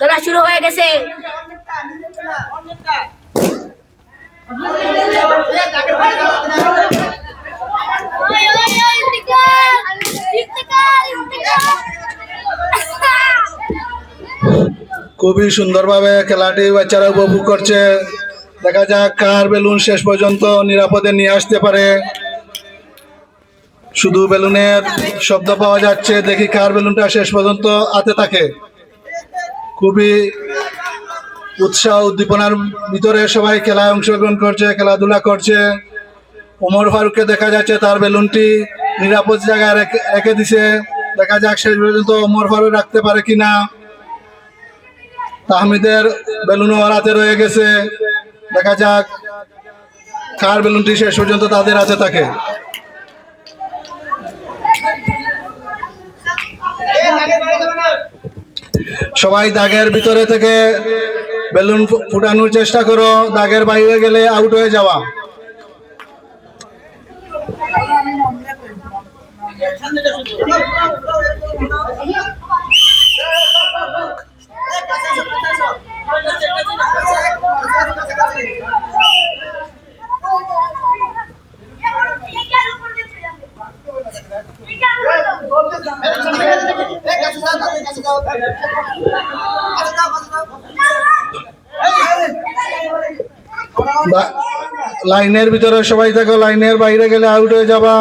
খেলা শুরু হয়ে গেছে। খুবই সুন্দরভাবে খেলাটি বাচ্চারা উপভোগ করছে। দেখা যাক কার বেলুন শেষ পর্যন্ত নিরাপদে নিয়ে আসতে পারে। শুধু বেলুনের শব্দ পাওয়া যাচ্ছে, দেখি কার বেলুনটা শেষ পর্যন্ত হাতে থাকে। খুবই উৎসাহ উদ্দীপনার ভিতরে সবাই খেলায় অংশগ্রহণ করছে, খেলাধুলা করছে। ওমর ফারুককে দেখা যাচ্ছে তার বেলুনটি নিরাপদ জায়গায় রেখে দিছে। দেখা যাক শেষ পর্যন্ত ওমর ফারুক রাখতে পারে কিনা। তাহমিদের বেলুন ওর হাতে রয়ে গেছে। দেখা যাক কার বেলুনটি শেষ পর্যন্ত তাদের হাতে থাকে। সবাই দাগের ভিতরে থেকে বেলুন ফুটানোর চেষ্টা করো, দাগের বাইরে গেলে আউট হয়ে যাওয়া। লাইনের ভিতরে সবাই থাকো, লাইনের বাইরে গেলে আউট হয়ে যাবা।